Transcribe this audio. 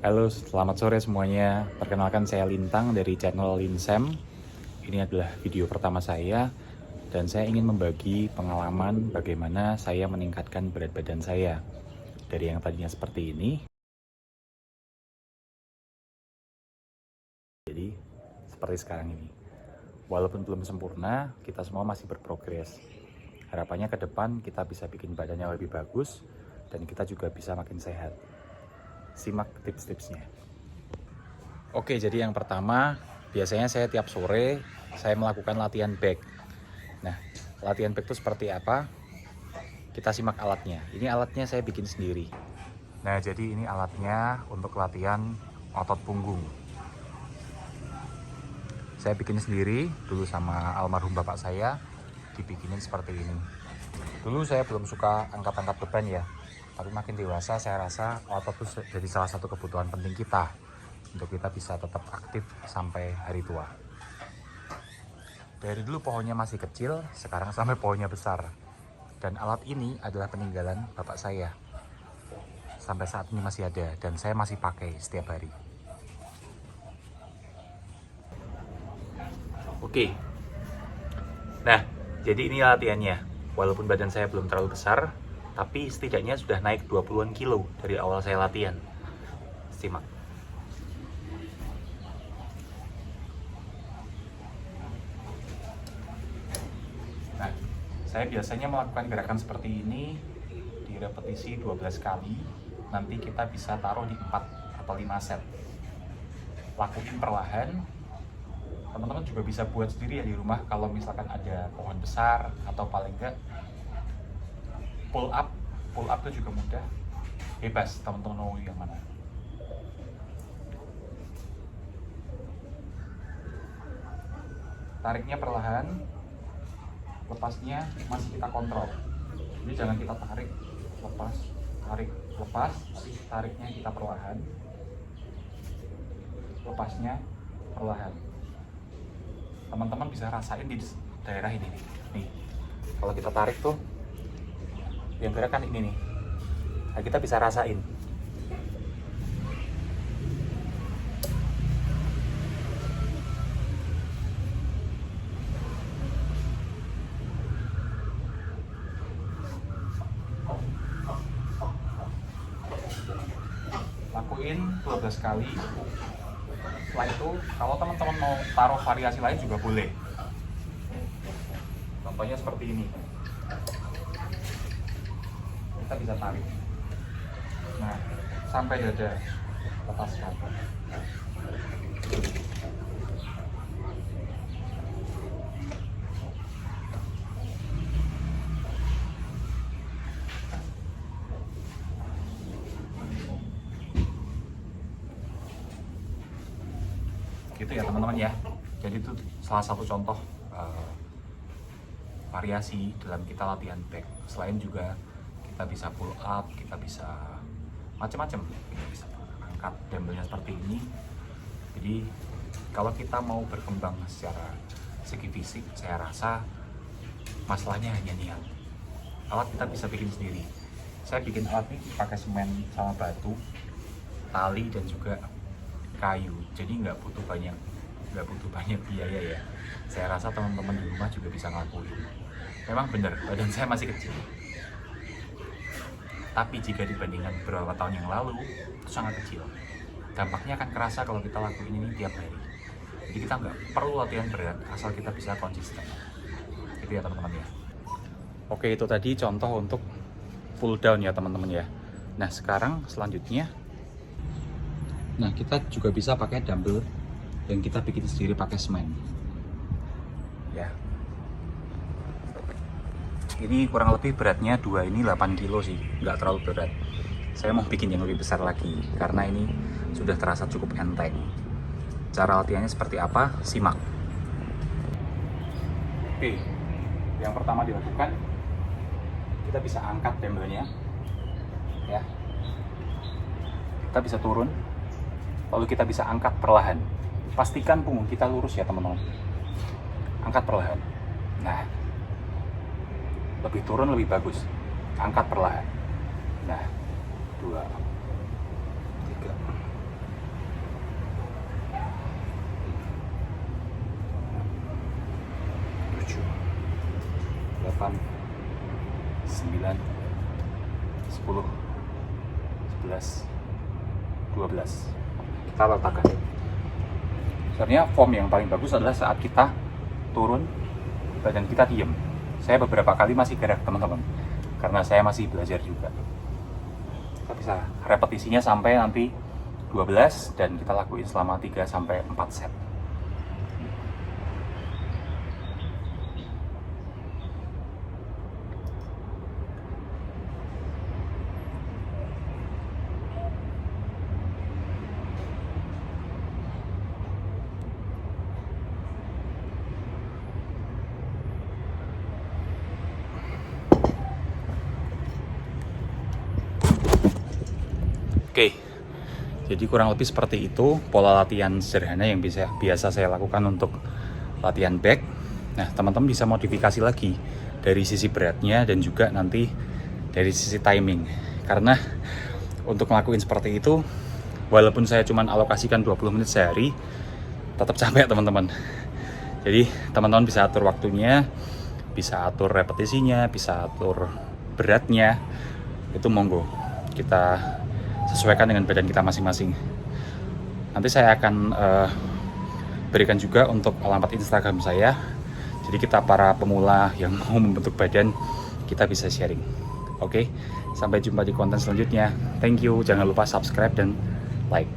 Halo, selamat sore semuanya. Perkenalkan saya Lintang dari channel Linsem. Ini adalah video pertama saya dan saya ingin membagi pengalaman bagaimana saya meningkatkan berat badan saya. Dari yang tadinya seperti ini, jadi seperti sekarang ini. Walaupun belum sempurna, kita semua masih berprogres. Harapannya ke depan kita bisa bikin badannya lebih bagus dan kita juga bisa makin sehat. Simak tips-tipsnya. Oke, jadi yang pertama, biasanya saya tiap sore saya melakukan latihan back. Nah, latihan back itu seperti apa? Kita simak alatnya. Ini alatnya saya bikin sendiri. Nah, jadi ini alatnya untuk latihan otot punggung. Saya bikin sendiri dulu sama almarhum bapak saya, dibikinin seperti ini. Dulu saya belum suka angkat-angkat beban ya, tapi makin dewasa saya rasa otot itu jadi salah satu kebutuhan penting kita untuk kita bisa tetap aktif sampai hari tua. Dari dulu pohonnya masih kecil, sekarang sampai pohonnya besar. Dan alat ini adalah peninggalan bapak saya. Sampai saat ini masih ada dan saya masih pakai setiap hari. Oke. Nah, jadi ini latihannya. Walaupun badan saya belum terlalu besar, tapi setidaknya sudah naik 20-an kilo dari awal saya latihan. Simak. Nah, saya biasanya melakukan gerakan seperti ini di repetisi 12 kali. Nanti kita bisa taruh di 4 atau 5 set. Lakuin perlahan. Teman-teman juga bisa buat sendiri ya di rumah kalau misalkan ada pohon besar atau paling enggak pull up. Pull up itu juga mudah. Bebas teman-teman mau yang mana. Tariknya perlahan. Lepasnya masih kita kontrol. Jadi jangan kita tarik, lepas, tarik, lepas. Tariknya kita perlahan. Lepasnya perlahan. Teman-teman bisa rasain di daerah ini nih. Kalau kita tarik tuh yang gerakan ini nih. Nah, kita bisa rasain. Lakuin 12 kali. Setelah itu, kalau teman-teman mau taruh variasi lain juga boleh. Contohnya seperti ini. Kita bisa tarik. Nah, sampai dada. Lepaskan. Gitu ya teman-teman ya. Jadi itu salah satu contoh variasi dalam kita latihan back. Selain juga kita bisa pull up, kita bisa macam-macam, kita bisa angkat dumbbellnya seperti ini. Jadi kalau kita mau berkembang secara segi fisik, saya rasa masalahnya hanya niat. Alat kita bisa bikin sendiri. Saya bikin alat ini pakai semen sama batu, tali dan juga kayu, jadi nggak butuh banyak biaya ya. Saya rasa teman-teman di rumah juga bisa ngelakuin. Memang benar, badan saya masih kecil, tapi jika dibandingkan beberapa tahun yang lalu itu sangat kecil. Dampaknya akan kerasa kalau kita lakuin ini tiap hari. Jadi kita nggak perlu latihan berat asal kita bisa konsisten. Itu ya teman-teman ya. Oke, itu tadi contoh untuk pull down ya teman-teman ya. Nah sekarang selanjutnya, nah kita juga bisa pakai dumbbell yang kita bikin sendiri pakai semen. Ya. Ini kurang lebih beratnya 2 ini 8 kilo sih, nggak terlalu berat. Saya mau bikin yang lebih besar lagi karena ini sudah terasa cukup enteng. Cara latihannya seperti apa? Simak. Oke, yang pertama dilakukan, kita bisa angkat dumbbellnya, ya. Kita bisa turun, lalu kita bisa angkat perlahan. Pastikan punggung kita lurus ya teman-teman. Angkat perlahan. Nah, lebih turun lebih bagus. Angkat perlahan. Nah, 2, 3, 8, 9, 10, 11, 12. Kita letakkan. Sebenarnya form yang paling bagus adalah saat kita turun, badan kita diem. Saya beberapa kali masih gerak teman-teman, karena saya masih belajar juga. Kita bisa repetisinya sampai nanti 12 dan kita lakuin selama 3 sampai 4 set. Oke. Jadi kurang lebih seperti itu pola latihan sederhana yang biasa saya lakukan untuk latihan back. Nah, teman-teman bisa modifikasi lagi dari sisi beratnya dan juga nanti dari sisi timing. Karena untuk ngelakuin seperti itu, walaupun saya cuma alokasikan 20 menit sehari, tetap capek teman-teman. Jadi teman-teman bisa atur waktunya, bisa atur repetisinya, bisa atur beratnya. Itu monggo. Kita sesuaikan dengan badan kita masing-masing. Nanti saya akan berikan juga untuk alamat Instagram saya. Jadi kita para pemula yang mau membentuk badan, kita bisa sharing. Oke, sampai jumpa di konten selanjutnya. Thank you, jangan lupa subscribe dan like.